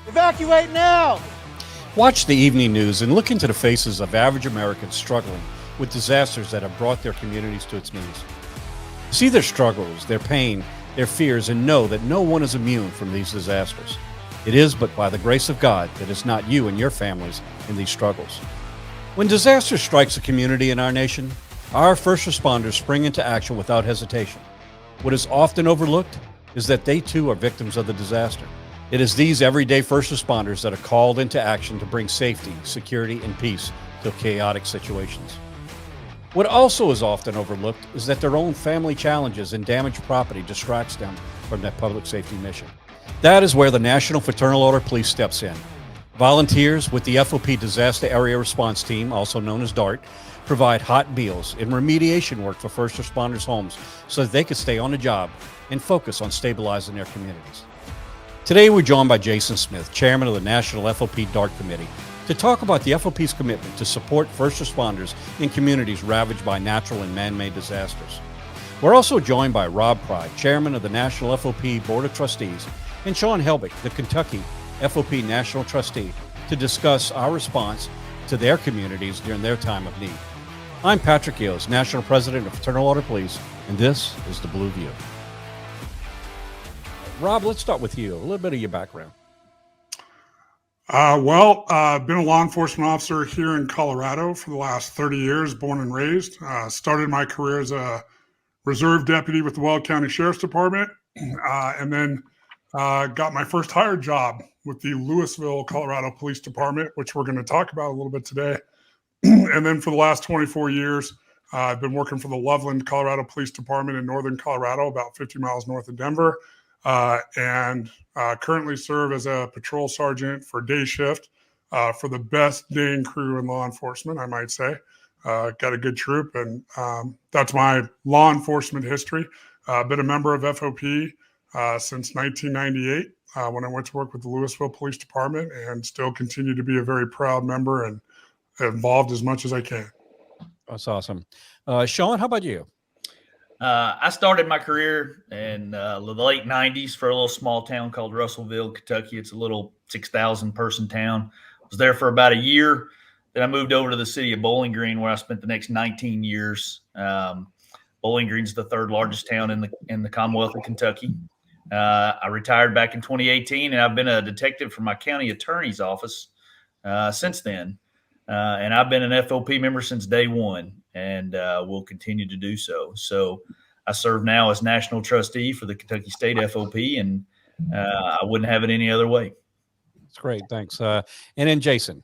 Evacuate now! Watch the evening news and look into the faces of average Americans struggling with disasters that have brought their communities to its knees. See their struggles, their pain, their fears, and know that no one is immune from these disasters. It is but by the grace of God that it's not you and your families in these struggles. When disaster strikes a community in our nation, our first responders spring into action without hesitation. What is often overlooked is that they too are victims of the disaster. It is these everyday first responders that are called into action to bring safety, security, and peace to chaotic situations. What also is often overlooked is that their own family challenges and damaged property distracts them from that public safety mission. That is where the National Fraternal Order Police steps in. Volunteers with the FOP Disaster Area Response Team, also known as DART, provide hot meals and remediation work for first responders' homes so that they can stay on the job and focus on stabilizing their communities. Today, we're joined by Jason Smith, chairman of the National FOP DART Committee, to talk about the FOP's commitment to support first responders in communities ravaged by natural and man-made disasters. We're also joined by Rob Pride, chairman of the National FOP Board of Trustees, and Shawn Helbig, the Kentucky FOP National Trustee, to discuss our response to their communities during their time of need. I'm Patrick Eos, National President of Fraternal Order Police, and this is The Blue View. Rob, let's start with you. A little bit of your background. I've been a law enforcement officer here in Colorado for the last 30 years, born and raised. Started my career as a reserve deputy with the Weld County Sheriff's Department, and then got my first hired job with the Louisville, Colorado Police Department, which we're going to talk about a little bit today. And then for the last 24 years, I've been working for the Loveland, Colorado Police Department in northern Colorado, about 50 miles north of Denver. And currently serve as a patrol sergeant for day shift for the best daying crew in law enforcement, I might say. Got a good troop, and that's my law enforcement history. Been a member of FOP since 1998 when I went to work with the Louisville Police Department, and still continue to be a very proud member and involved as much as I can. That's awesome. Shawn, how about you? I started my career in the late 90s for a little small town called Russellville, Kentucky. It's a little 6,000 person town. I was there for about a year. Then I moved over to the city of Bowling Green, where I spent the next 19 years. Bowling Green's the third largest town in the Commonwealth of Kentucky. I retired back in 2018, and I've been a detective for my county attorney's office since then. And I've been an FOP member since day one, and will continue to do so. So I serve now as national trustee for the Kentucky State FOP, and I wouldn't have it any other way. That's great. Thanks. And then Jason.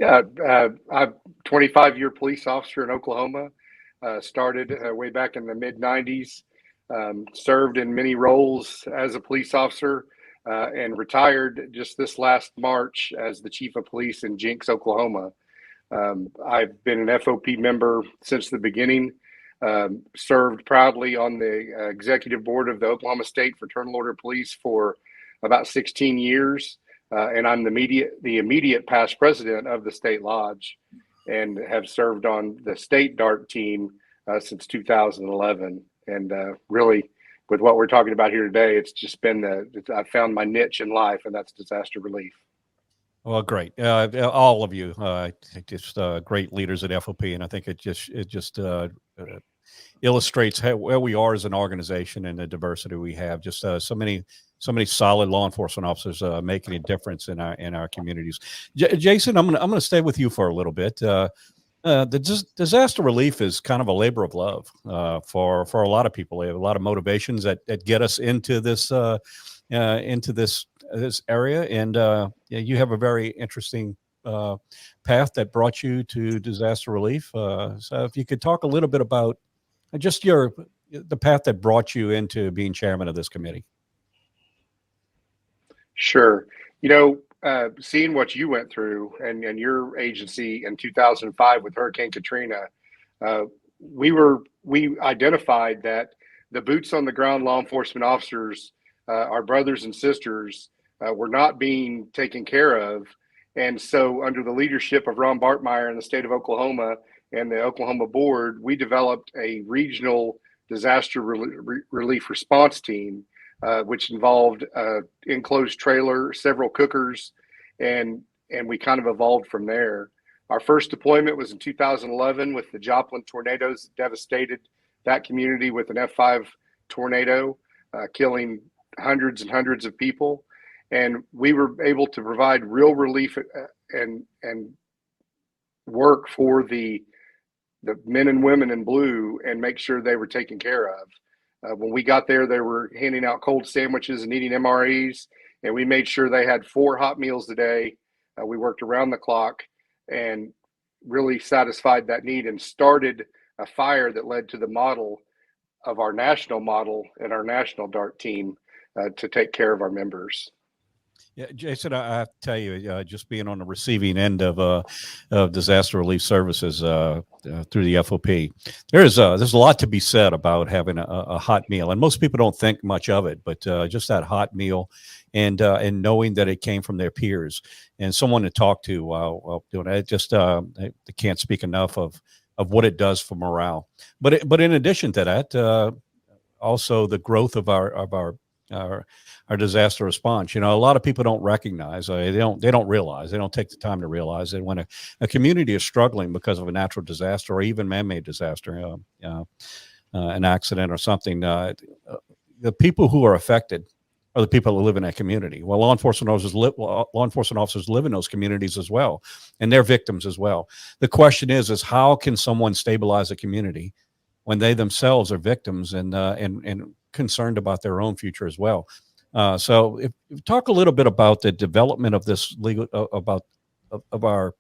Yeah, I'm 25-year police officer in Oklahoma. Started way back in the mid-90s. Served in many roles as a police officer. And retired just this last March as the chief of police in Jenks, Oklahoma. I've been an FOP member since the beginning, served proudly on the executive board of the Oklahoma State Fraternal Order Police for about 16 years. And I'm the immediate past president of the state lodge, and have served on the state DART team since 2011. And really, with what we're talking about here today, it's just been I found my niche in life, and that's disaster relief. Well, great. All of you, just great leaders at FOP, and I think it just illustrates where we are as an organization and the diversity we have. Just so many solid law enforcement officers making a difference in our communities. Jason, I'm gonna stay with you for a little bit. The disaster relief is kind of a labor of love for a lot of people. They have a lot of motivations that get us into this area, and you have a very interesting path that brought you to disaster relief. So if you could talk a little bit about just the path that brought you into being chairman of this committee. Sure. Seeing what you went through and your agency in 2005 with Hurricane Katrina, we identified that the boots on the ground law enforcement officers, our brothers and sisters, were not being taken care of. And so under the leadership of Ron Bartmeyer in the state of Oklahoma and the Oklahoma board, we developed a regional disaster relief response team which involved enclosed trailer, several cookers, and we kind of evolved from there. Our first deployment was in 2011 with the Joplin tornadoes that devastated that community with an F5 tornado, killing hundreds and hundreds of people. And we were able to provide real relief and work for the men and women in blue and make sure they were taken care of. When we got there, they were handing out cold sandwiches and eating MREs, and we made sure they had 4 hot meals a day. We worked around the clock and really satisfied that need and started a fire that led to the model of our national model and our national DART team to take care of our members. Yeah, Jason, I have to tell you, just being on the receiving end of disaster relief services through the FOP, there's a lot to be said about having a hot meal, and most people don't think much of it, but just that hot meal, and knowing that it came from their peers and someone to talk to while doing it, just I can't speak enough of what it does for morale. But in addition to that, also the growth of our disaster response. A lot of people don't recognize, they don't realize, they don't take the time to realize that when a community is struggling because of a natural disaster or even man-made disaster, an accident or something, the people who are affected are the people that live in that community. Well, law enforcement officers live in those communities as well, and they're victims as well. The question is how can someone stabilize a community when they themselves are victims and concerned about their own future as well? So if talk a little bit about the development of this legal, of our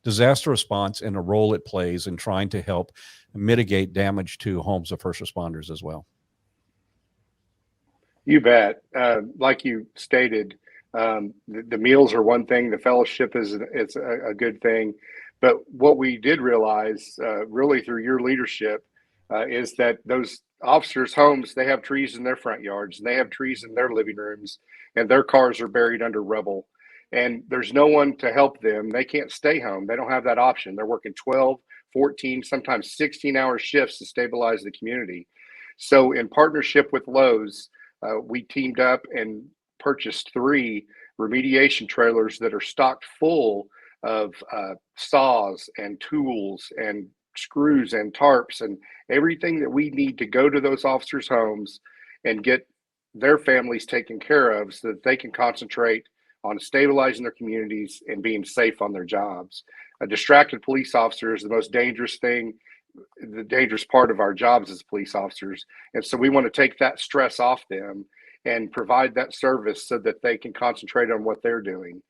disaster response and the role it plays in trying to help mitigate damage to homes of first responders as well. You bet. Like you stated, the meals are one thing. The fellowship is a good thing. But what we did realize, really through your leadership, is that those officers' homes, they have trees in their front yards, and they have trees in their living rooms, and their cars are buried under rubble. And there's no one to help them. They can't stay home. They don't have that option. They're working 12, 14, sometimes 16-hour shifts to stabilize the community. So in partnership with Lowe's, we teamed up and purchased 3 remediation trailers that are stocked full of saws and tools and screws and tarps and everything that we need to go to those officers' homes and get their families taken care of so that they can concentrate on stabilizing their communities and being safe on their jobs. A distracted police officer is the most dangerous thing, the dangerous part of our jobs as police officers. And so we want to take that stress off them and provide that service so that they can concentrate on what they're doing.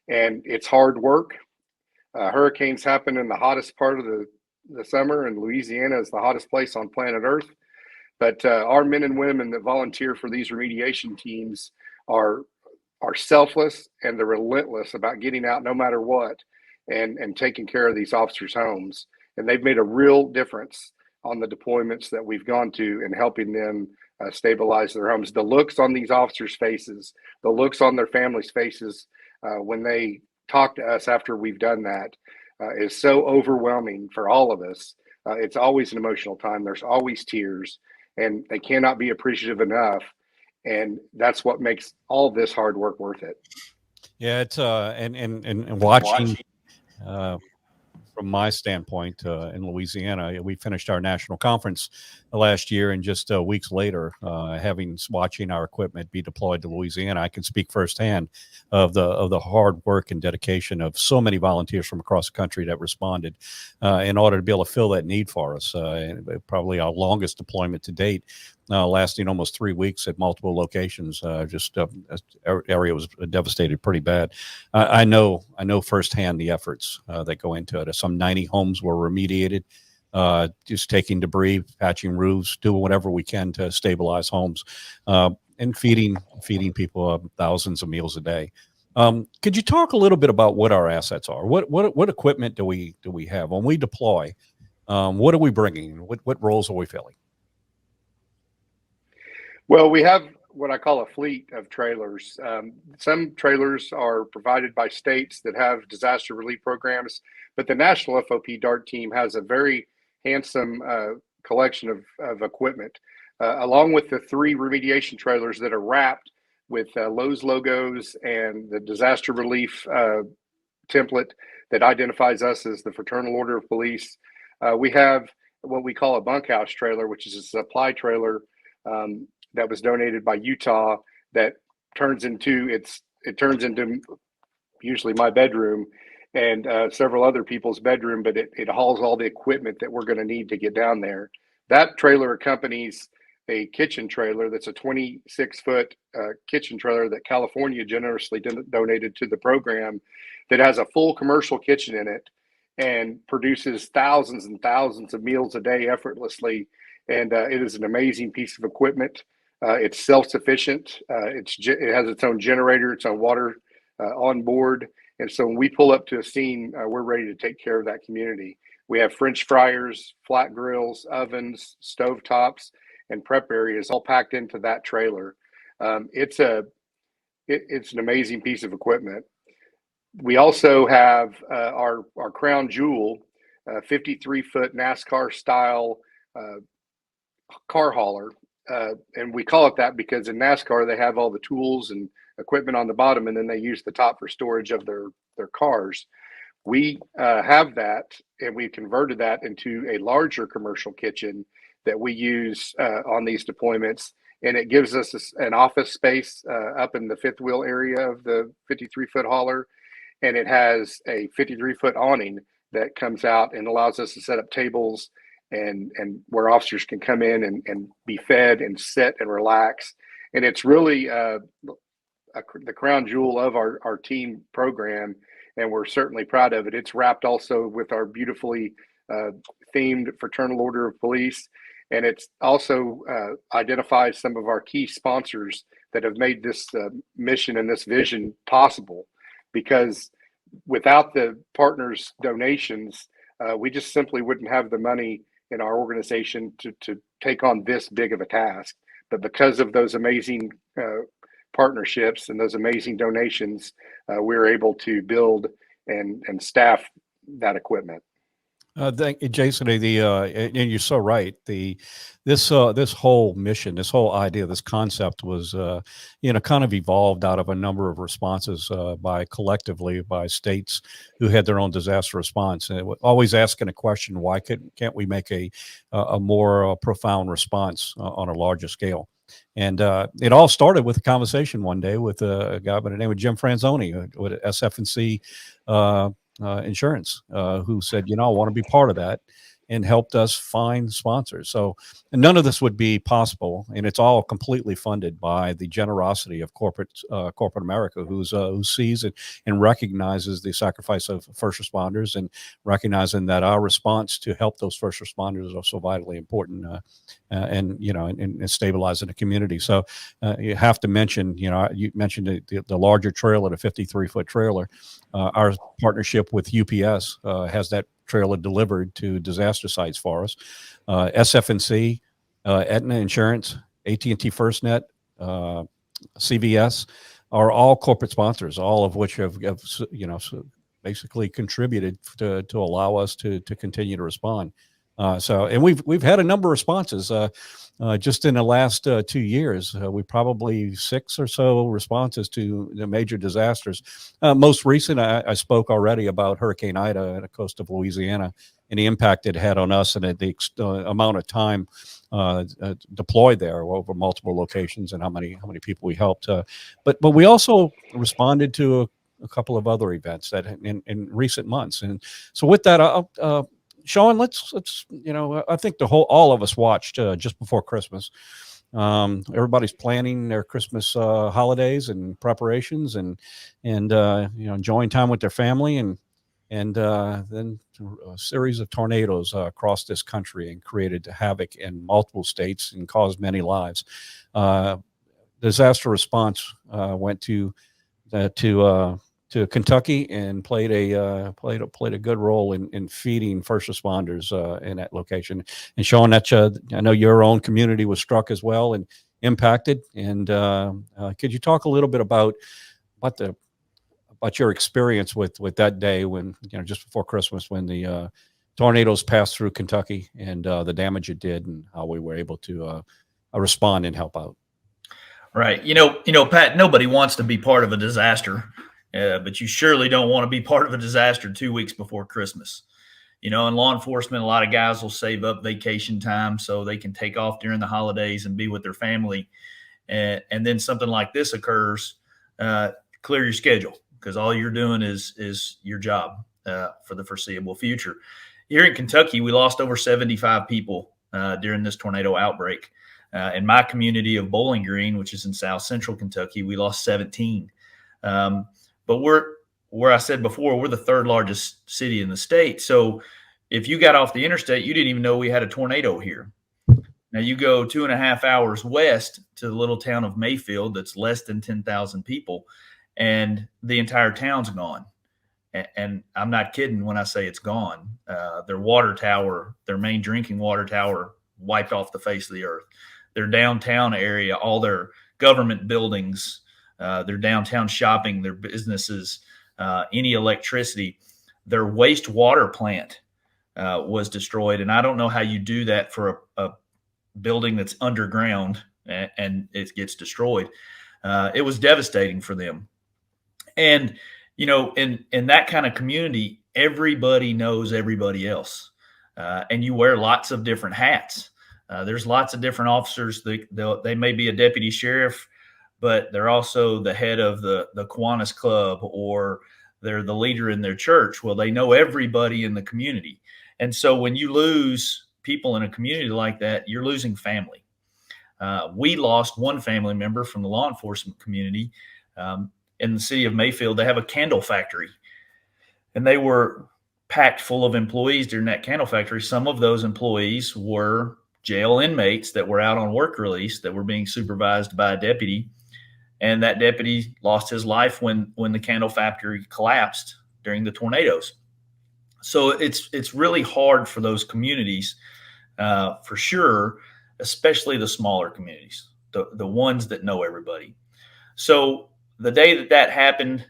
And it's hard work. Hurricanes happen in the hottest part of the summer, and Louisiana is the hottest place on planet Earth. But our men and women that volunteer for these remediation teams are selfless, and they're relentless about getting out no matter what and taking care of these officers' homes. And they've made a real difference on the deployments that we've gone to and helping them stabilize their homes. The looks on these officers' faces, the looks on their families' faces when they talk to us after we've done that is so overwhelming for all of us. It's always an emotional time. There's always tears, and they cannot be appreciative enough. And that's what makes all this hard work worth it. Yeah, it's and watching from my standpoint in Louisiana, we finished our national conference last year, and just weeks later, watching our equipment be deployed to Louisiana, I can speak firsthand of the hard work and dedication of so many volunteers from across the country that responded in order to be able to fill that need for us. Probably our longest deployment to date, lasting almost 3 weeks at multiple locations. Area was devastated pretty bad. I know firsthand the efforts that go into it. Some 90 homes were remediated, just taking debris, patching roofs, doing whatever we can to stabilize homes, and feeding people thousands of meals a day. Could you talk a little bit about what our assets are? What equipment do we have when we deploy? What are we bringing? What roles are we filling? Well, we have what I call a fleet of trailers. Some trailers are provided by states that have disaster relief programs, but the National FOP DART team has a very handsome collection of equipment. along with the 3 remediation trailers that are wrapped with Lowe's logos and the disaster relief template that identifies us as the Fraternal Order of Police. We have what we call a bunkhouse trailer, which is a supply trailer that was donated by Utah that turns into usually my bedroom and several other people's bedroom, but it hauls all the equipment that we're going to need to get down there. That trailer accompanies a kitchen trailer that's a 26-foot kitchen trailer that California generously donated to the program, that has a full commercial kitchen in it and produces thousands and thousands of meals a day effortlessly. And it is an amazing piece of equipment. It's self-sufficient. It has its own generator, its own water on board. And so when we pull up to a scene, we're ready to take care of that community. We have French fryers, flat grills, ovens, stove tops, and prep areas all packed into that trailer. It's an amazing piece of equipment. We also have our crown jewel, 53-foot NASCAR style car hauler. And we call it that because in NASCAR, they have all the tools and equipment on the bottom, and then they use the top for storage of their cars. We have that, and we converted that into a larger commercial kitchen that we use on these deployments. And it gives us an office space up in the fifth wheel area of the 53-foot hauler. And it has a 53-foot awning that comes out and allows us to set up tables and where officers can come in and be fed and sit and relax. And it's really the crown jewel of our team program, and we're certainly proud of it. It's wrapped also with our beautifully themed Fraternal Order of Police, and it's also identifies some of our key sponsors that have made this mission and this vision possible. Because without the partners' donations, we just simply wouldn't have the money in our organization to take on this big of a task. But because of those amazing partnerships and those amazing donations, we're able to build and staff that equipment. Thank you, Jason. And you're so right. This whole mission, this whole idea, this concept was, kind of evolved out of a number of responses collectively by states who had their own disaster response, and always asking a question: why can't we make a more profound response on a larger scale? And it all started with a conversation one day with a guy by the name of Jim Franzoni with SF&C Insurance, who said, I want to be part of that, and helped us find sponsors. So none of this would be possible, and it's all completely funded by the generosity of corporate America, who sees it and recognizes the sacrifice of first responders, and recognizing that our response to help those first responders are so vitally important, and stabilizing the community. So you have to mention, you mentioned the larger trailer, the 53-foot trailer. Our partnership with UPS has that trailer delivered to disaster sites for us. SF&C, Aetna Insurance, AT&T FirstNet, CVS are all corporate sponsors, all of which have basically contributed to allow us to continue to respond. And we've had a number of responses just in the last 2 years. We probably 6 or so responses to the major disasters. Most recent, I spoke already about Hurricane Ida at the coast of Louisiana and the impact it had on us, and the amount of time deployed there over multiple locations, and how many people we helped. But we also responded to a couple of other events that in recent months. And so with that, Shawn, let's I think all of us watched just before Christmas. Everybody's planning their Christmas holidays and preparations, and enjoying time with their family, and then a series of tornadoes across this country and created havoc in multiple states and caused many lives. Disaster response went to Kentucky and played a good role in feeding first responders in that location. And Shawn, I know your own community was struck as well and impacted. And could you talk a little bit about your experience with that day when, just before Christmas, when the tornadoes passed through Kentucky, and the damage it did, and how we were able to respond and help out. Right. Pat, nobody wants to be part of a disaster, but you surely don't want to be part of a disaster 2 weeks before Christmas. In law enforcement, a lot of guys will save up vacation time so they can take off during the holidays and be with their family. And then something like this occurs, clear your schedule, because all you're doing is your job for the foreseeable future. Here in Kentucky, we lost over 75 people during this tornado outbreak. In my community of Bowling Green, which is in South Central Kentucky, we lost 17. But where I said before, we're the third largest city in the state. So if you got off the interstate, you didn't even know we had a tornado here. Now you go 2.5 hours west to the little town of Mayfield that's less than 10,000 people, and the entire town's gone. And I'm not kidding when I say it's gone. Their water tower, their main drinking water tower, wiped off the face of the earth. Their downtown area, all their government buildings, their downtown shopping, their businesses, any electricity, their wastewater plant was destroyed. And I don't know how you do that for a building that's underground and it gets destroyed. It was devastating for them. And, in that kind of community, everybody knows everybody else. And you wear lots of different hats. There's lots of different officers. They may be a deputy sheriff, but they're also the head of the Kiwanis Club, or they're the leader in their church. Well, they know everybody in the community. And so when you lose people in a community like that, you're losing family. We lost one family member from the law enforcement community. In the city of Mayfield, they have a candle factory, and they were packed full of employees during that candle factory. Some of those employees were jail inmates that were out on work release that were being supervised by a deputy. And that deputy lost his life when the candle factory collapsed during the tornadoes. So it's really hard for those communities, for sure, especially the smaller communities, the ones that know everybody. So the day that happened,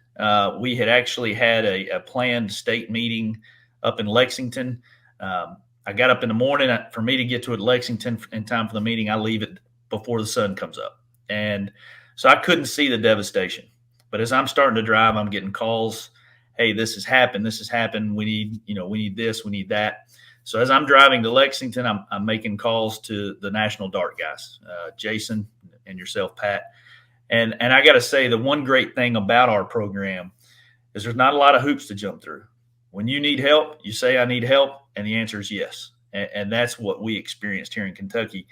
we had actually had a planned state meeting up in Lexington. I got up in the morning. For me to get to Lexington in time for the meeting, I leave it before the sun comes up. And so I couldn't see the devastation. But as I'm starting to drive, I'm getting calls. Hey, this has happened. This has happened. We need this. We need that. So as I'm driving to Lexington, I'm making calls to the National Dark guys, Jason and yourself, Pat. And I got to say, the one great thing about our program is there's not a lot of hoops to jump through. When you need help, you say, I need help. And the answer is yes. And that's what we experienced here in Kentucky.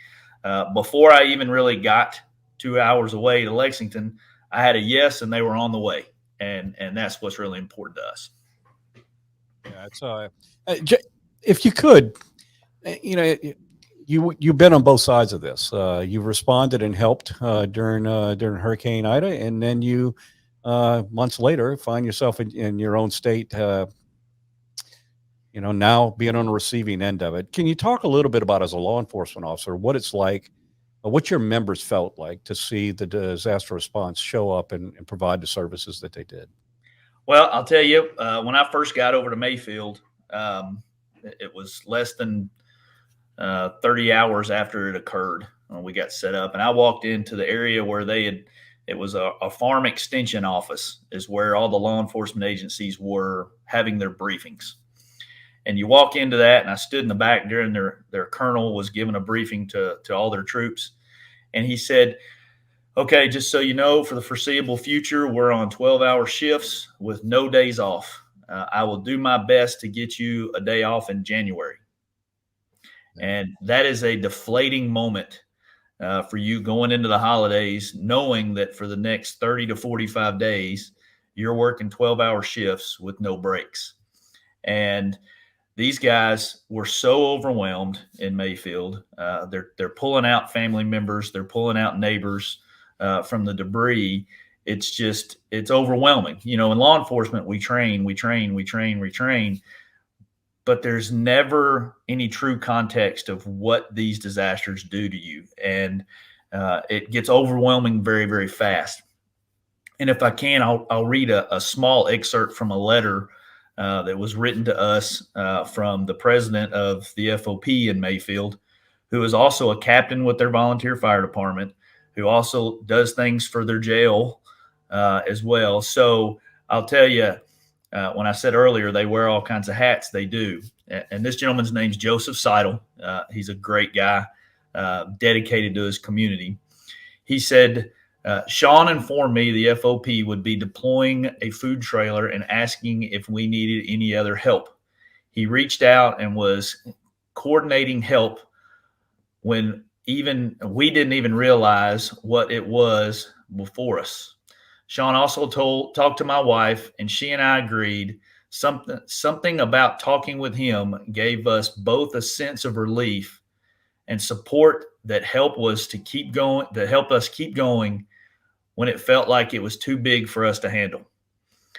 Before I even really got 2 hours away to Lexington, I had a yes, and they were on the way. And that's what's really important to us. Yeah, it's if you could, you've been on both sides of this. You've responded and helped during Hurricane Ida, and then you months later find yourself in your own state. Now being on the receiving end of it. Can you talk a little bit about, as a law enforcement officer, what it's like, what your members felt like to see the disaster response show up and provide the services that they did? Well, I'll tell you, when I first got over to Mayfield, it was less than 30 hours after it occurred when we got set up. And I walked into the area where it was a farm extension office, is where all the law enforcement agencies were having their briefings. And you walk into that, and I stood in the back during their colonel was giving a briefing to all their troops. And he said, okay, just so you know, for the foreseeable future, we're on 12-hour shifts with no days off. I will do my best to get you a day off in January. And that is a deflating moment for you going into the holidays, knowing that for the next 30 to 45 days, you're working 12-hour shifts with no breaks. And these guys were so overwhelmed in Mayfield. They're pulling out family members. They're pulling out neighbors from the debris. It's overwhelming. In law enforcement, we train, but there's never any true context of what these disasters do to you. And it gets overwhelming very, very fast. And if I can, I'll read a small excerpt from a letter that was written to us from the president of the FOP in Mayfield, who is also a captain with their volunteer fire department, who also does things for their jail as well. So I'll tell you, when I said earlier they wear all kinds of hats, they do. And this gentleman's name's Joseph Seidel. He's a great guy, dedicated to his community. He said, Shawn informed me the FOP would be deploying a food trailer and asking if we needed any other help. He reached out and was coordinating help when even we didn't even realize what it was before us. Shawn also talked to my wife, and she and I agreed something about talking with him gave us both a sense of relief and support that helped us keep going when it felt like it was too big for us to handle.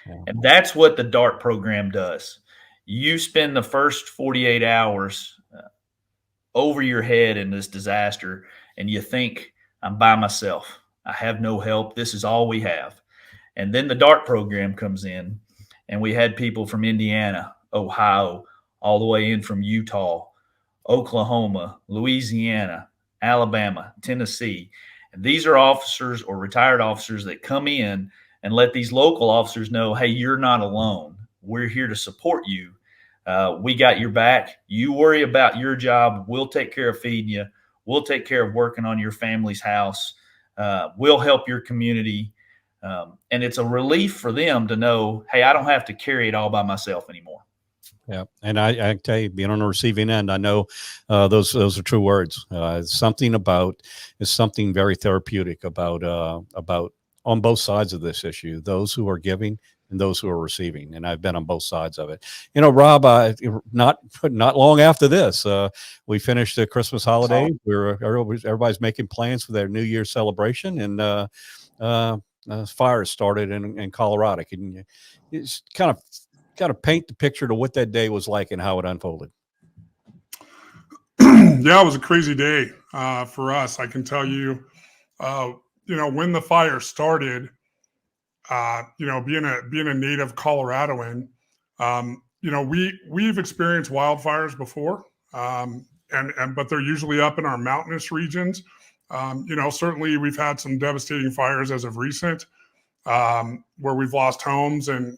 Yeah. And that's what the DART program does. You spend the first 48 hours over your head in this disaster, and you think, I'm by myself. I have no help. This is all we have. And then the DART program comes in, and we had people from Indiana, Ohio, all the way in from Utah, Oklahoma, Louisiana, Alabama, Tennessee. And these are officers or retired officers that come in and let these local officers know, hey, you're not alone. We're here to support you. We got your back. You worry about your job. We'll take care of feeding you. We'll take care of working on your family's house. We'll help your community. And it's a relief for them to know, hey, I don't have to carry it all by myself anymore. Yeah. And I tell you, being on the receiving end, I know those are true words. Something very therapeutic about on both sides of this issue, those who are giving and those who are receiving. And I've been on both sides of it. You know, Rob, not long after this, we finished the Christmas holiday. Everybody's making plans for their New Year's celebration, and fires started in Colorado. Can you just kind of paint the picture to what that day was like and how it unfolded? Yeah, it was a crazy day for us. I can tell you, when the fire started, being a native Coloradoan, we've experienced wildfires before, but they're usually up in our mountainous regions. Certainly we've had some devastating fires as of recent, where we've lost homes and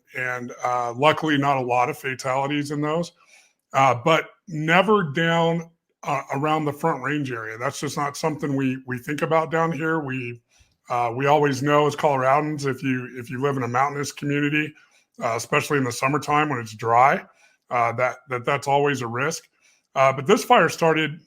luckily not a lot of fatalities in those, but never down around the Front Range area. That's just not something we think about down here. We always know as Coloradans, if you live in a mountainous community, especially in the summertime when it's dry, that's always a risk. But this fire started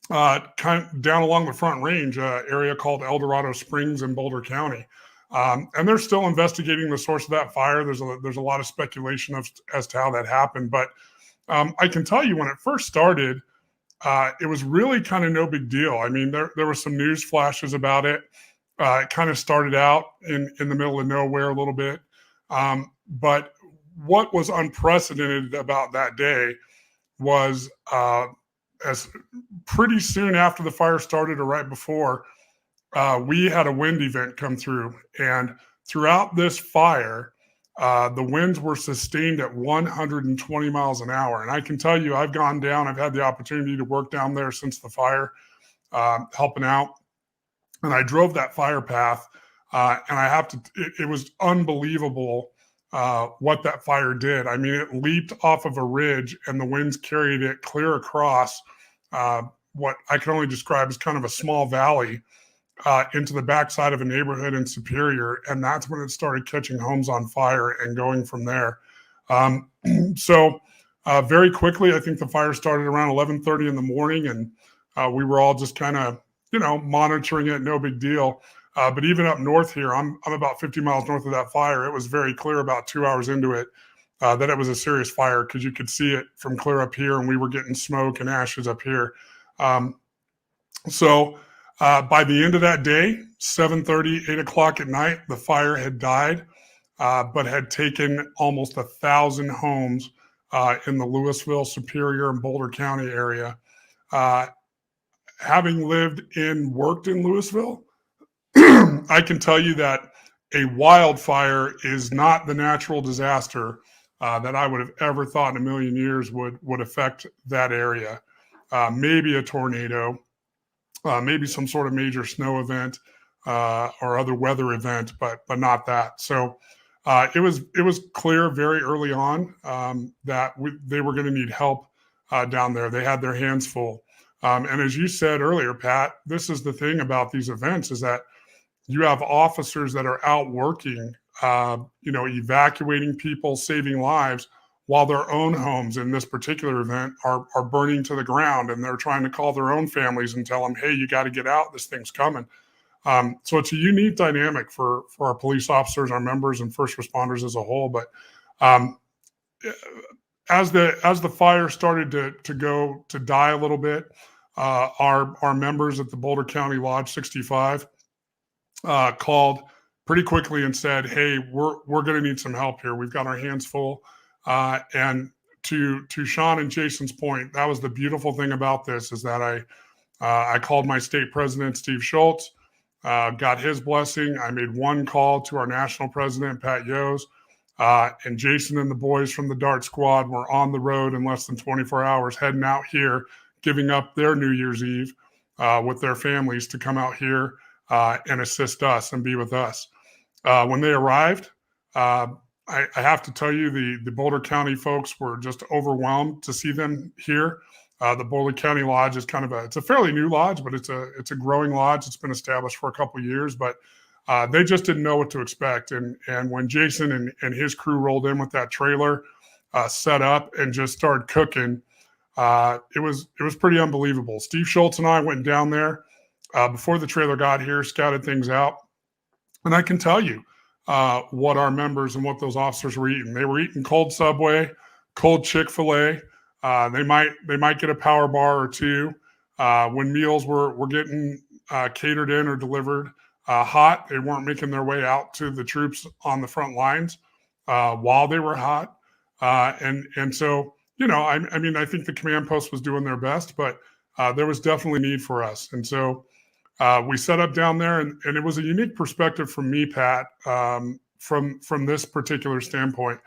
kind of down along the Front Range, area called El Dorado Springs in Boulder County. And they're still investigating the source of that fire. There's a lot of speculation as to how that happened. But I can tell you when it first started, it was really kind of no big deal. I mean, there were some news flashes about it. It kind of started out in the middle of nowhere a little bit. But what was unprecedented about that day was as pretty soon after the fire started or right before, we had a wind event come through. And throughout this fire, the winds were sustained at 120 miles an hour. And I can tell you, I've gone down. I've had the opportunity to work down there since the fire, helping out. And I drove that fire path, and it was unbelievable what that fire did. I mean, it leaped off of a ridge and the winds carried it clear across what I can only describe as kind of a small valley into the backside of a neighborhood in Superior. And that's when it started catching homes on fire and going from there. So very quickly, I think the fire started around 11:30 in the morning, and we were all just kind of, monitoring it, no big deal. But even up north here, I'm about 50 miles north of that fire. It was very clear about 2 hours into it that it was a serious fire, because you could see it from clear up here, and we were getting smoke and ashes up here. So by the end of that day, 7:30, 8 o'clock at night, the fire had died, but had taken almost 1,000 homes in the Louisville, Superior, and Boulder County area. Having worked in Louisville, I can tell you that a wildfire is not the natural disaster that I would have ever thought in a million years would affect that area. maybe a tornado, maybe some sort of major snow event or other weather event, but not that. So it was clear very early on that they were going to need help down there. They had their hands full. And as you said earlier, Pat, this is the thing about these events is that you have officers that are out working, evacuating people, saving lives, while their own homes in this particular event are burning to the ground, and they're trying to call their own families and tell them, hey, you got to get out. This thing's coming. So it's a unique dynamic for our police officers, our members, and first responders as a whole. But as the fire started to die a little bit, our members at the Boulder County Lodge 65 called pretty quickly and said, "Hey, we're going to need some help here. We've got our hands full." And to Shawn and Jason's point, that was the beautiful thing about this is that I called my state president, Steve Schultz, got his blessing. I made one call to our national president, Pat Yos, and Jason and the boys from the DART squad were on the road in less than 24 hours, heading out here, giving up their New Year's Eve with their families to come out here and assist us and be with us. When they arrived, I have to tell you, the Boulder County folks were just overwhelmed to see them here. The Boulder County Lodge is it's a fairly new lodge, but it's a growing lodge. It's been established for a couple of years, but they just didn't know what to expect. And when Jason and his crew rolled in with that trailer, set up and just started cooking, it was pretty unbelievable. Steve Schultz and I went down there before the trailer got here, scouted things out, and I can tell you what our members and what those officers were eating. They were eating cold Subway, cold Chick-fil-A. They might get a power bar or two. When meals were getting catered in or delivered hot, they weren't making their way out to the troops on the front lines while they were hot. And so, I think the command post was doing their best, but there was definitely need for us. And so we set up down there, and it was a unique perspective from me, Pat, from this particular standpoint.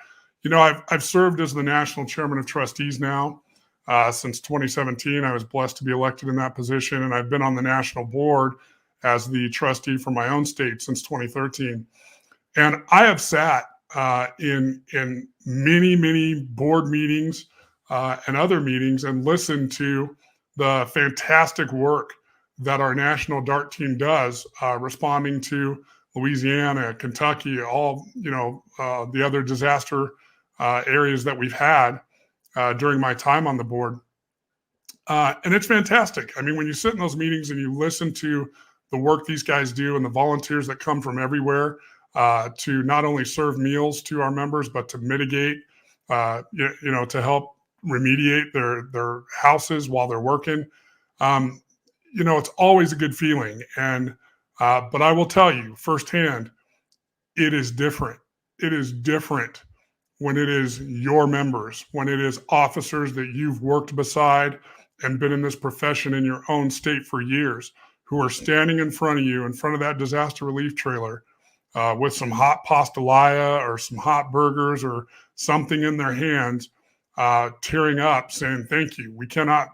I've served as the national chairman of trustees now since 2017. I was blessed to be elected in that position, and I've been on the national board as the trustee for my own state since 2013. And I have sat in many, many board meetings and other meetings and listened to the fantastic work that our national DART team does, responding to Louisiana, Kentucky, all the other disaster areas that we've had during my time on the board. And it's fantastic. I mean, when you sit in those meetings and you listen to the work these guys do and the volunteers that come from everywhere to not only serve meals to our members, but to mitigate, to help remediate their houses while they're working. It's always a good feeling. And but I will tell you firsthand, it is different. It is different when it is your members, when it is officers that you've worked beside and been in this profession in your own state for years, who are standing in front of you, in front of that disaster relief trailer with some hot pastalaya or some hot burgers or something in their hands, tearing up, saying, "Thank you. We cannot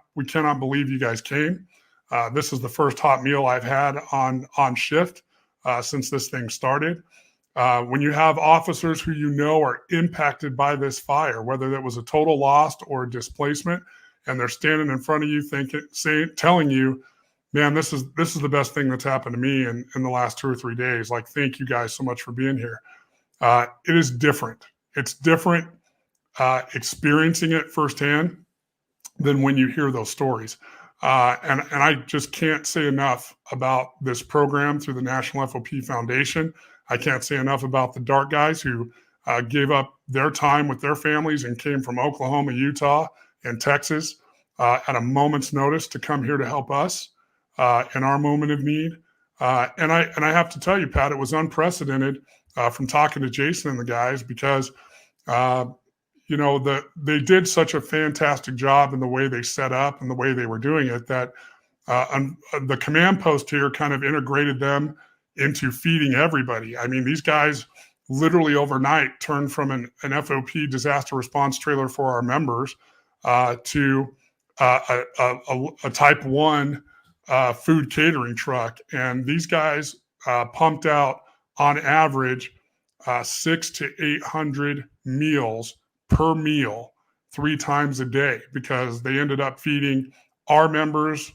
believe you guys came. This is the first hot meal I've had on shift since this thing started." When you have officers who are impacted by this fire, whether that was a total loss or a displacement, and they're standing in front of you telling you, "Man, this is the best thing that's happened to me in the last 2 or 3 days. Like, thank you guys so much for being here." It is different. It's different experiencing it firsthand than when you hear those stories. And I just can't say enough about this program through the National FOP Foundation. I can't say enough about the DART guys who gave up their time with their families and came from Oklahoma, Utah, and Texas at a moment's notice to come here to help us in our moment of need. And I have to tell you, Pat, it was unprecedented from talking to Jason and the guys because they did such a fantastic job in the way they set up and the way they were doing it that the command post here kind of integrated them into feeding everybody. I mean, these guys literally overnight turned from an FOP disaster response trailer for our members to a Type 1 food catering truck. And these guys pumped out, on average, 600 to 800 meals per meal 3 times a day, because they ended up feeding our members,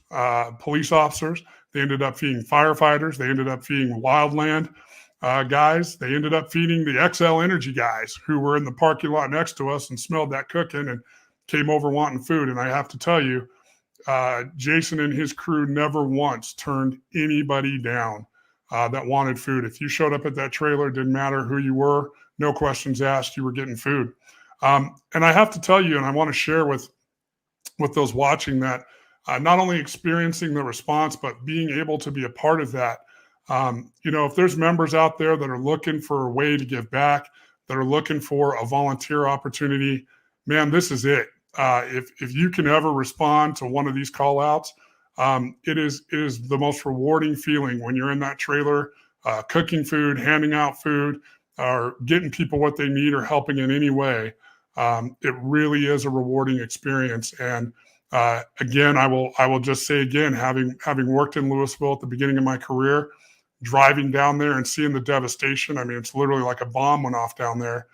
police officers. They ended up feeding firefighters. They ended up feeding wildland guys. They ended up feeding the XL Energy guys who were in the parking lot next to us and smelled that cooking and came over wanting food. And I have to tell you, Jason and his crew never once turned anybody down that wanted food. If you showed up at that trailer, it didn't matter who you were, no questions asked, you were getting food. And I have to tell you, and I want to share with those watching, that not only experiencing the response, but being able to be a part of that. If there's members out there that are looking for a way to give back, that are looking for a volunteer opportunity, man, this is it. If you can ever respond to one of these call outs, it is the most rewarding feeling when you're in that trailer, cooking food, handing out food, or getting people what they need, or helping in any way. It really is a rewarding experience. And again, I will just say again, having worked in Louisville at the beginning of my career, driving down there and seeing the devastation. I mean, it's literally like a bomb went off down there.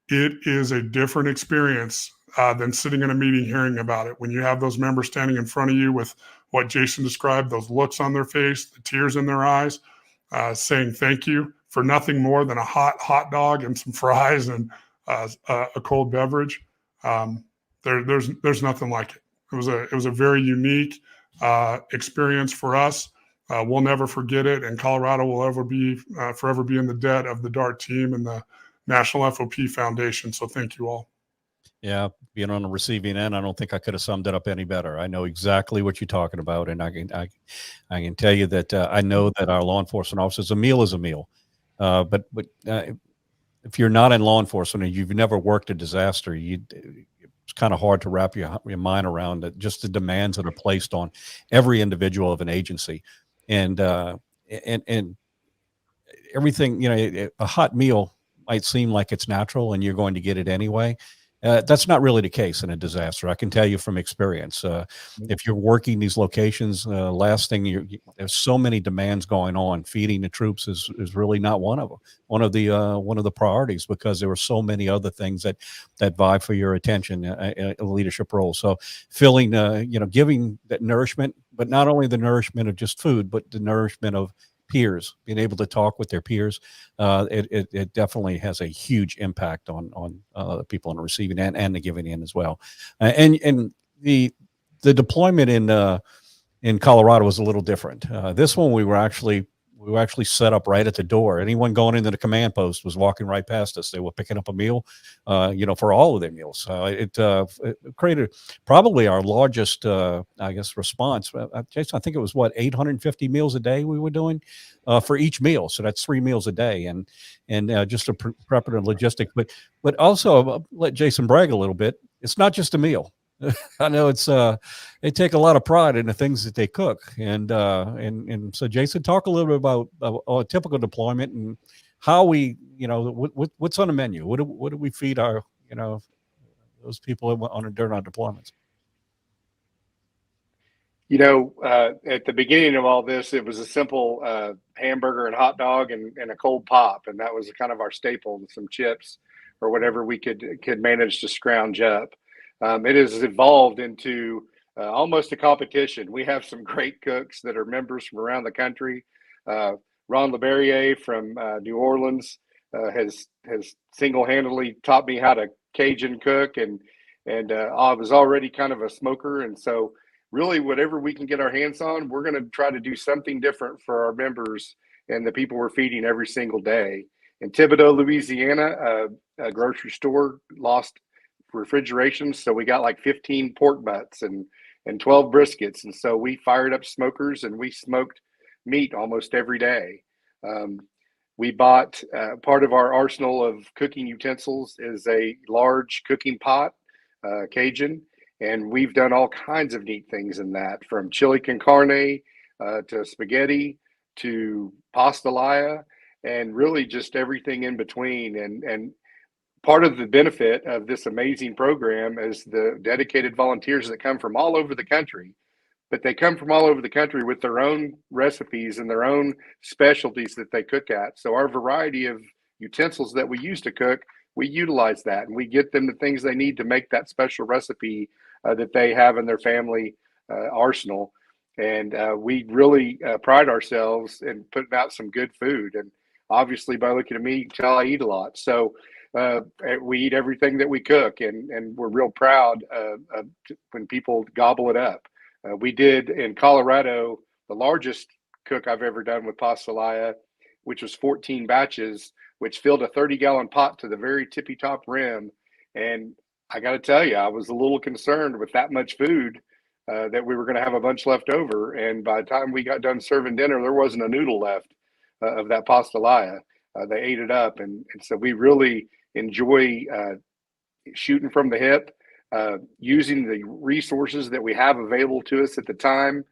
It is a different experience than sitting in a meeting hearing about it. When you have those members standing in front of you with what Jason described, those looks on their face, the tears in their eyes, saying thank you for nothing more than a hot dog and some fries and a cold beverage. There's nothing like it. It was a very unique experience for us. We'll never forget it, and Colorado will forever be in the debt of the DART team and the National FOP Foundation. So thank you all. Yeah, being on the receiving end, I don't think I could have summed it up any better. I know exactly what you're talking about, and I can tell you that I know that our law enforcement officers, a meal is a meal. But if you're not in law enforcement and you've never worked a disaster, it's kind of hard to wrap your mind around it, just the demands that are placed on every individual of an agency, and everything. A hot meal might seem like it's natural and you're going to get it anyway. That's not really the case in a disaster. I can tell you from experience. If you're working these locations, last thing there's so many demands going on. Feeding the troops is really not one of them. One of the priorities, because there were so many other things that vie for your attention in a leadership role. So filling, giving that nourishment, but not only the nourishment of just food, but the nourishment of peers, being able to talk with their peers, it definitely has a huge impact on the people on the receiving end and the giving end as well. And the deployment in Colorado was a little different. This one we were actually set up right at the door. Anyone going into the command post was walking right past us. They were picking up a meal, for all of their meals. It created probably our largest, response. Jason, I think it was 850 meals a day we were doing for each meal. So that's 3 meals a day, and just to prep it and logistics, but also let Jason brag a little bit. It's not just a meal. I know they take a lot of pride in the things that they cook, and so Jason, talk a little bit about a typical deployment and how we, what's on the menu. What do we feed our, those people during our deployments? At the beginning of all this, it was a simple hamburger and hot dog and a cold pop, and that was kind of our staple, and some chips or whatever we could manage to scrounge up. It has evolved into almost a competition. We have some great cooks that are members from around the country. Ron LeBerrier from New Orleans has single-handedly taught me how to Cajun cook, and I was already kind of a smoker, and so really whatever we can get our hands on, we're going to try to do something different for our members and the people we're feeding every single day. In Thibodaux, Louisiana, a grocery store lost refrigeration, so we got like 15 pork butts and 12 briskets, and so we fired up smokers and we smoked meat almost every day. We bought part of our arsenal of cooking utensils is a large cooking pot, Cajun, and we've done all kinds of neat things in that, from chili con carne to spaghetti to pastelaya, and really just everything in between. And part of the benefit of this amazing program is the dedicated volunteers that come from all over the country, but they come from all over the country with their own recipes and their own specialties that they cook at. So our variety of utensils that we use to cook, we utilize that, and we get them the things they need to make that special recipe that they have in their family arsenal. And we really pride ourselves in putting out some good food. And obviously, by looking at me, you can tell I eat a lot. So we eat everything that we cook, and we're real proud when people gobble it up. We did in Colorado the largest cook I've ever done with pastelaia, which was 14 batches, which filled a 30-gallon pot to the very tippy top rim. And I got to tell you, I was a little concerned with that much food that we were going to have a bunch left over. And by the time we got done serving dinner, there wasn't a noodle left of that pastelaia. They ate it up. And so we really enjoy shooting from the hip, using the resources that we have available to us at the time.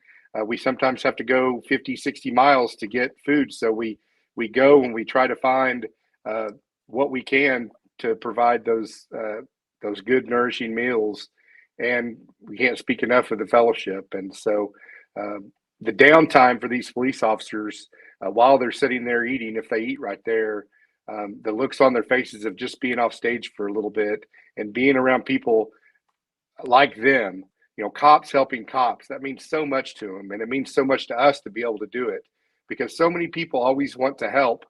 We sometimes have to go 50, 60 miles to get food. So we go and we try to find what we can to provide those good, nourishing meals. And we can't speak enough of the fellowship. And so the downtime for these police officers, while they're sitting there eating, if they eat right there, the looks on their faces of just being off stage for a little bit and being around people like them, cops helping cops, that means so much to them. And it means so much to us to be able to do it, because so many people always want to help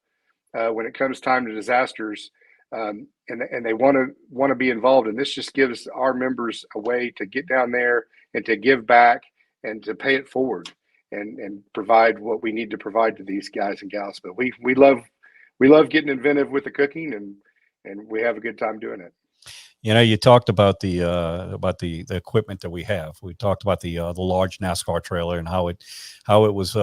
when it comes time to disasters. And they want to be involved. And this just gives our members a way to get down there and to give back and to pay it forward and provide what we need to provide to these guys and gals. But we love getting inventive with the cooking, and we have a good time doing it. You talked about the equipment that we have. We talked about the large NASCAR trailer and how it was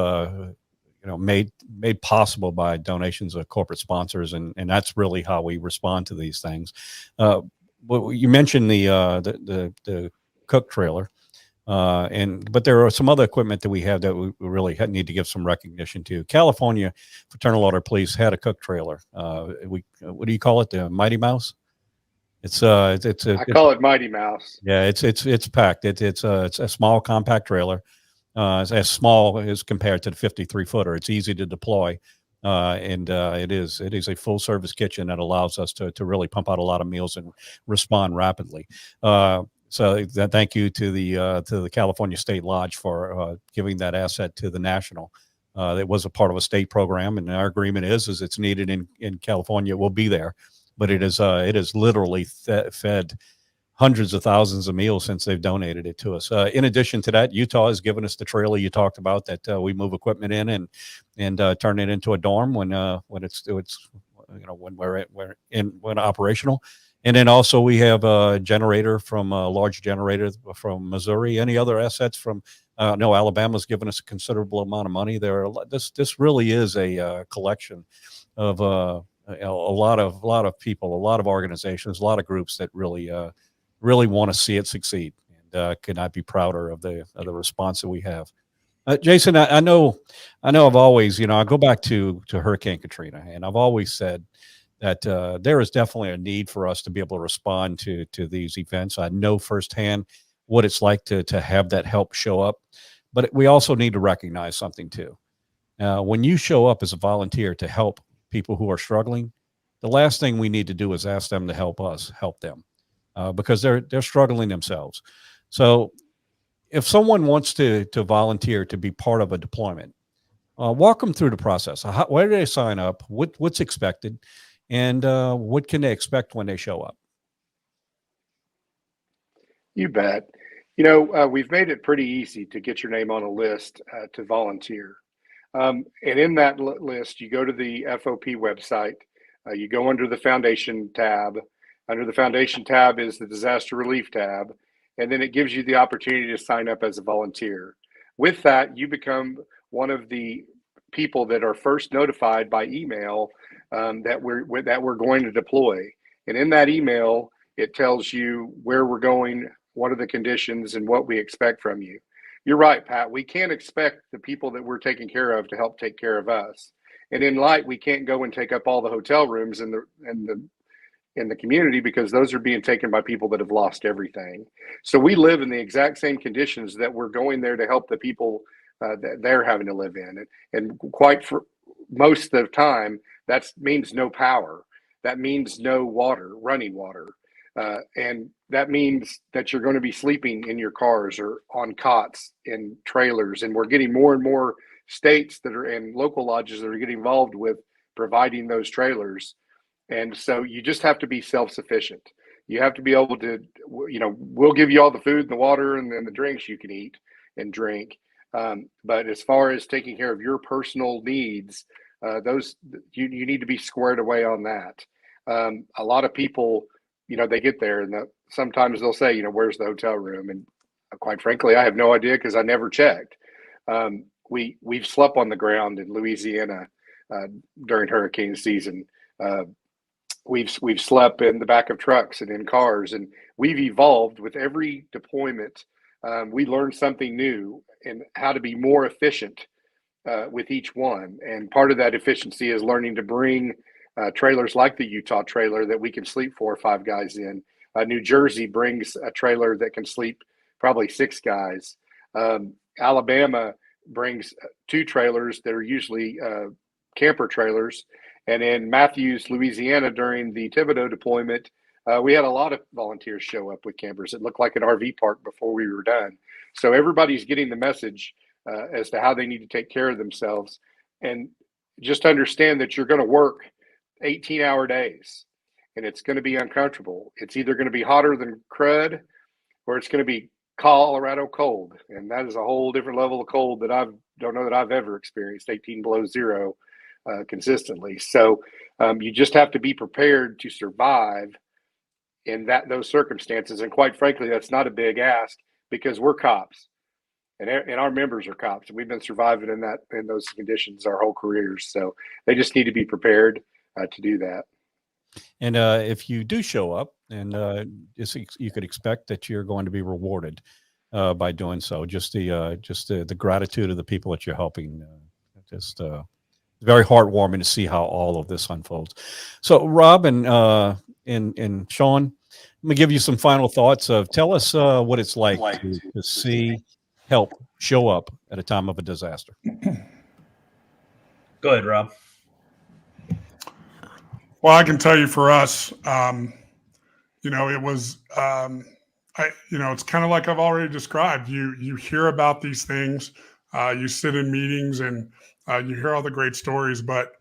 made possible by donations of corporate sponsors, and that's really how we respond to these things. But you mentioned the cook trailer, but there are some other equipment that we have that we really need to give some recognition to. California Fraternal Order Police had a cook trailer. What do you call it? The Mighty Mouse? I call it Mighty Mouse. Yeah, it's packed. It's a small compact trailer. It's as small as compared to the 53-footer. It's easy to deploy, and it is a full service kitchen that allows us to really pump out a lot of meals and respond rapidly. So thank you to the California State Lodge for giving that asset to the National. It was a part of a state program, and our agreement is it's needed in California. It will be there, but it is literally fed hundreds of thousands of meals since they've donated it to us. In addition to that, Utah has given us the trailer you talked about that we move equipment in and turn it into a dorm when it's when we're operational. And then also we have a large generator from Missouri. Any other assets from? No, Alabama's given us a considerable amount of money. This really is a collection of a lot of people, a lot of organizations, a lot of groups that really want to see it succeed, and could not be prouder of the response that we have. Jason, I know I've always, I go back to Hurricane Katrina, and I've always said that there is definitely a need for us to be able to respond to these events. I know firsthand what it's like to have that help show up, but we also need to recognize something too. When you show up as a volunteer to help people who are struggling, the last thing we need to do is ask them to help us help them. Because they're struggling themselves. So if someone wants to volunteer to be part of a deployment, walk them through the process. Where do they sign up? What's expected? And what can they expect when they show up? You bet. We've made it pretty easy to get your name on a list to volunteer. And in that list, you go to the FOP website. You go under the Foundation tab. Under the Foundation tab is the Disaster Relief tab, and then it gives you the opportunity to sign up as a volunteer. With that, you become one of the people that are first notified by email that we're going to deploy. And in that email, it tells you where we're going, what are the conditions, and what we expect from you. You're right, Pat. We can't expect the people that we're taking care of to help take care of us. And in light, we can't go and take up all the hotel rooms and the in the community because those are being taken by people that have lost everything. So we live in the exact same conditions that we're going there to help the people that they're having to live in. And quite for most of the time, that means no power. That means no water, running water. And that means that you're going to be sleeping in your cars or on cots in trailers. And we're getting more and more states that are and local lodges that are getting involved with providing those trailers. And so you just have to be self-sufficient. You have to be able to, we'll give you all the food and the water and then the drinks you can eat and drink. But as far as taking care of your personal needs, those you need to be squared away on that. A lot of people, they get there and sometimes they'll say, where's the hotel room? And quite frankly, I have no idea because I never checked. We've slept on the ground in Louisiana during hurricane season. We've slept in the back of trucks and in cars, and we've evolved with every deployment. We learned something new and how to be more efficient with each one. And part of that efficiency is learning to bring trailers like the Utah trailer that we can sleep 4 or 5 guys in. New Jersey brings a trailer that can sleep probably 6 guys. Alabama brings 2 trailers that are usually camper trailers. And in Matthews, Louisiana, during the Thibodeau deployment, we had a lot of volunteers show up with campers. It looked like an RV park before we were done. So everybody's getting the message as to how they need to take care of themselves. And just understand that you're going to work 18-hour days, and it's going to be uncomfortable. It's either going to be hotter than crud, or it's going to be Colorado cold. And that is a whole different level of cold that I don't know that I've ever experienced, 18 below zero. Consistently. So you just have to be prepared to survive in those circumstances. And quite frankly, that's not a big ask because we're cops and our members are cops. And we've been surviving in those conditions our whole careers. So they just need to be prepared to do that. And if you do show up, and you could expect that you're going to be rewarded by doing so. Just the gratitude of the people that you're helping. Very heartwarming to see how all of this unfolds. So, Rob and Shawn, I'm gonna give you some final thoughts of tell us what it's like to see help show up at a time of a disaster. Go ahead, Rob. Well, I can tell you for us, it was, it's kind of like I've already described. You hear about these things, you sit in meetings and you hear all the great stories, but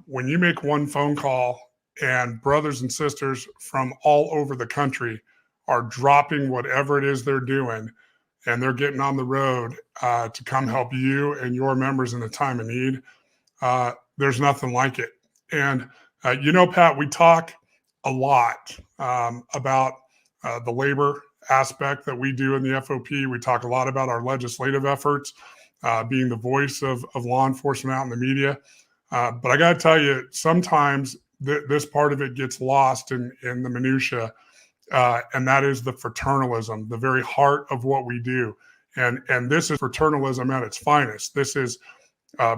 when you make one phone call and brothers and sisters from all over the country are dropping whatever it is they're doing and they're getting on the road to come help you and your members in a time of need, there's nothing like it. And, Pat, we talk a lot about the labor aspect that we do in the FOP. We talk a lot about our legislative efforts. Being the voice of law enforcement out in the media. But I got to tell you, sometimes this part of it gets lost in the minutia, and that is the fraternalism, the very heart of what we do. And this is fraternalism at its finest. This is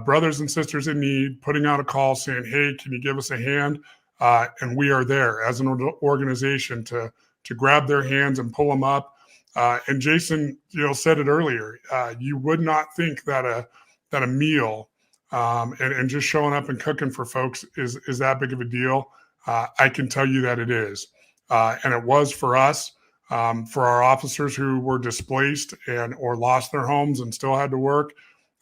brothers and sisters in need putting out a call saying, hey, can you give us a hand? And we are there as an organization to grab their hands and pull them up. And Jason, said it earlier. You would not think that a meal and just showing up and cooking for folks is that big of a deal. I can tell you that it is, and it was for us, for our officers who were displaced or lost their homes and still had to work.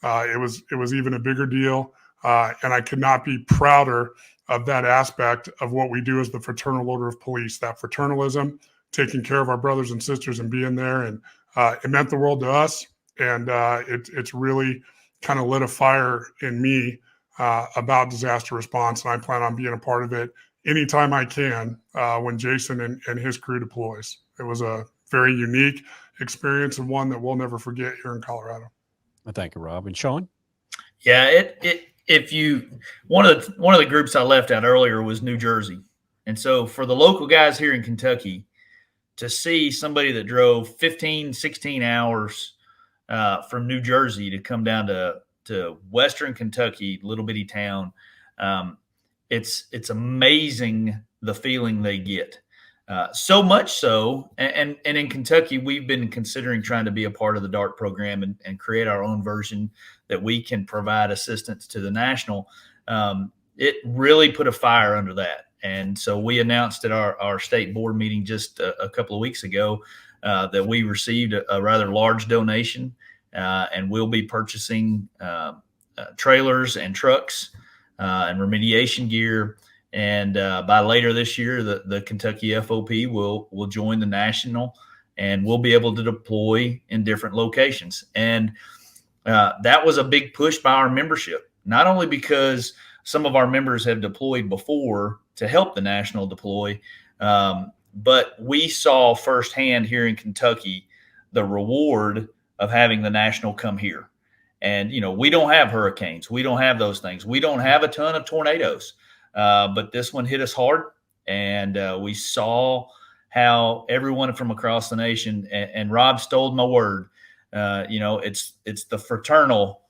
It was even a bigger deal, and I could not be prouder of that aspect of what we do as the Fraternal Order of Police. That fraternalism, taking care of our brothers and sisters and being there. And it meant the world to us. And it's really kind of lit a fire in me about disaster response. And I plan on being a part of it anytime I can when Jason and his crew deploys. It was a very unique experience and one that we'll never forget here in Colorado. Thank you, Rob. And Shawn? Yeah, one of the groups I left out earlier was New Jersey. And so for the local guys here in Kentucky, to see somebody that drove 15, 16 hours from New Jersey to come down to Western Kentucky, little bitty town, it's amazing the feeling they get. So much so, and in Kentucky, we've been considering trying to be a part of the DART program and create our own version that we can provide assistance to the national. It really put a fire under that. And so we announced at our state board meeting just a couple of weeks ago that we received a rather large donation, and we'll be purchasing trailers and trucks and remediation gear. And by later this year, the Kentucky FOP will join the national, and we'll be able to deploy in different locations. And that was a big push by our membership, not only because some of our members have deployed before to help the national deploy, but we saw firsthand here in Kentucky the reward of having the national come here. And, we don't have hurricanes. We don't have those things. We don't have a ton of tornadoes. But this one hit us hard, and we saw how everyone from across the nation, and Rob stole my word, it's the fraternal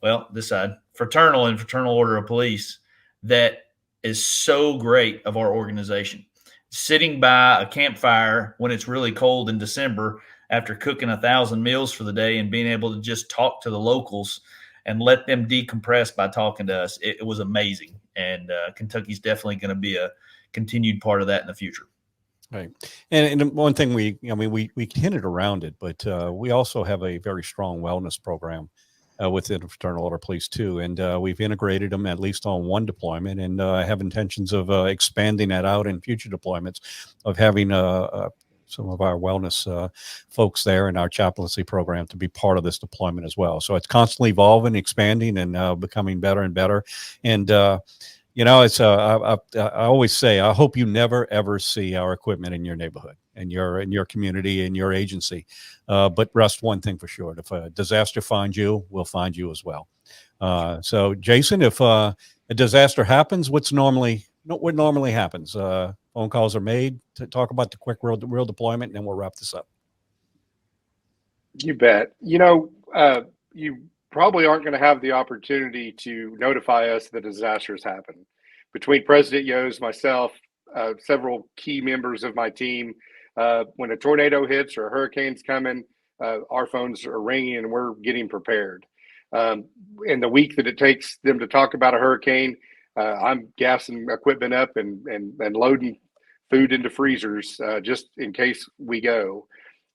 and fraternal order of police that is so great of our organization. Sitting by a campfire when it's really cold in December after cooking 1,000 meals for the day and being able to just talk to the locals and let them decompress by talking to us. It was amazing. And Kentucky's definitely going to be a continued part of that in the future. Right. And one thing we hinted around it, but we also have a very strong wellness program within the Fraternal Order Police too. And we've integrated them at least on one deployment, and have intentions of expanding that out in future deployments, of having some of our wellness folks there in our chaplaincy program to be part of this deployment as well. So it's constantly evolving, expanding, and becoming better and better. And it's I always say, I hope you never ever see our equipment in your neighborhood, in your community, in your agency. But rest one thing for sure: if a disaster finds you, we'll find you as well. So, Jason, if a disaster happens, what normally happens? Phone calls are made to talk about the quick real deployment, and then we'll wrap this up. You bet. You probably aren't going to have the opportunity to notify us that disasters happen. Between President Yo's, myself, several key members of my team, when a tornado hits or a hurricane's coming, our phones are ringing and we're getting prepared. In the week that it takes them to talk about a hurricane, I'm gassing equipment up and loading food into freezers just in case we go.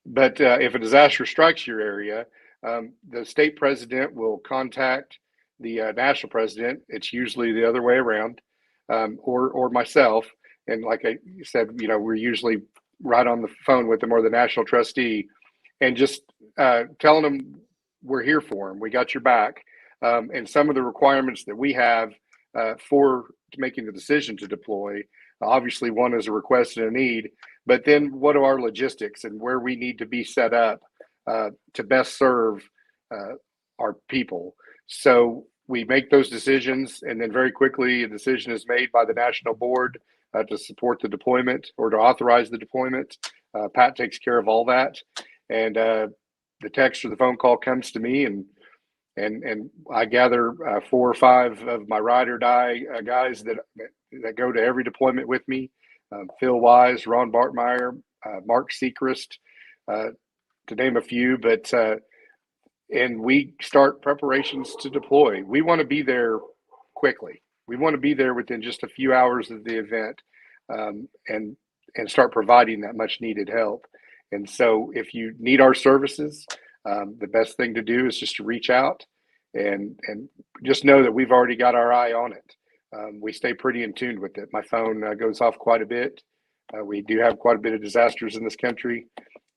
But if a disaster strikes your area, the state president will contact the national president. It's usually the other way around, or myself. And like I said, we're usually right on the phone with them, or the national trustee, and just telling them we're here for them. We got your back. And some of the requirements that we have for making the decision to deploy, obviously one is a request and a need, but then what are our logistics and where we need to be set up to best serve our people. So we make those decisions, and then very quickly a decision is made by the national board to support the deployment or to authorize the deployment. Pat takes care of all that, and the text or the phone call comes to me, and I gather 4 or 5 of my ride or die guys that go to every deployment with me. Phil Wise, Ron Bartmeyer, Mark Sechrist, to name a few, but and we start preparations to deploy. We want to be there quickly. We want to be there within just a few hours of the event, and start providing that much needed help. And so if you need our services, the best thing to do is just to reach out and just know that we've already got our eye on it. We stay pretty in tune with it. My phone goes off quite a bit. We do have quite a bit of disasters in this country,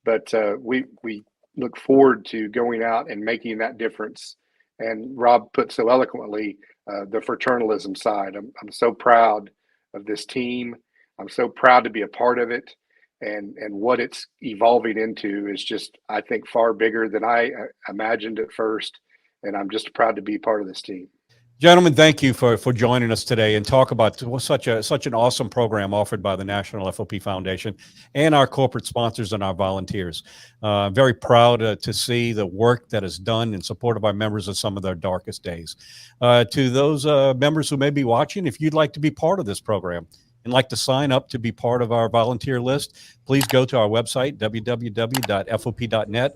but we look forward to going out and making that difference. And Rob put so eloquently the fraternalism side. I'm so proud of this team. I'm so proud to be a part of it. And what it's evolving into is just, I think, far bigger than I imagined at first. And I'm just proud to be part of this team. Gentlemen, thank you for joining us today and talk about such an awesome program offered by the National FOP Foundation and our corporate sponsors and our volunteers. Very proud to see the work that is done in support of our members in some of their darkest days. To those members who may be watching, if you'd like to be part of this program, and like to sign up to be part of our volunteer list, please go to our website, www.fop.net.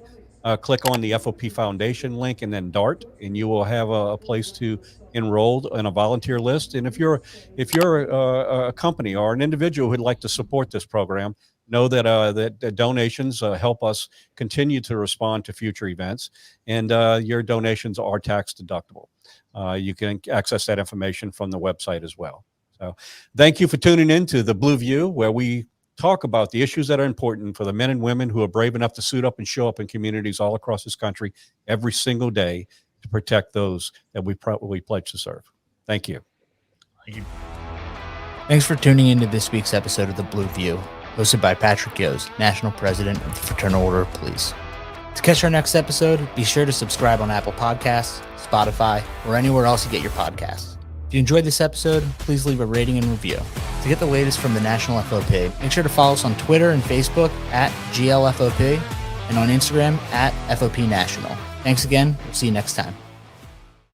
Click on the FOP Foundation link and then DART, and you will have a place to enroll in a volunteer list. And if you're a company or an individual who'd like to support this program, know that that donations help us continue to respond to future events, and your donations are tax deductible. You can access that information from the website as well. So thank you for tuning in to The Blue View, where we talk about the issues that are important for the men and women who are brave enough to suit up and show up in communities all across this country every single day to protect those that we pledge to serve. Thank you. Thank you. Thanks for tuning into this week's episode of The Blue View, hosted by Patrick Yos, National President of the Fraternal Order of Police. To catch our next episode, be sure to subscribe on Apple Podcasts, Spotify, or anywhere else you get your podcasts. If you enjoyed this episode, please leave a rating and review. To get the latest from the National FOP, make sure to follow us on Twitter and Facebook at GLFOP and on Instagram at FOP National. Thanks again. We'll see you next time.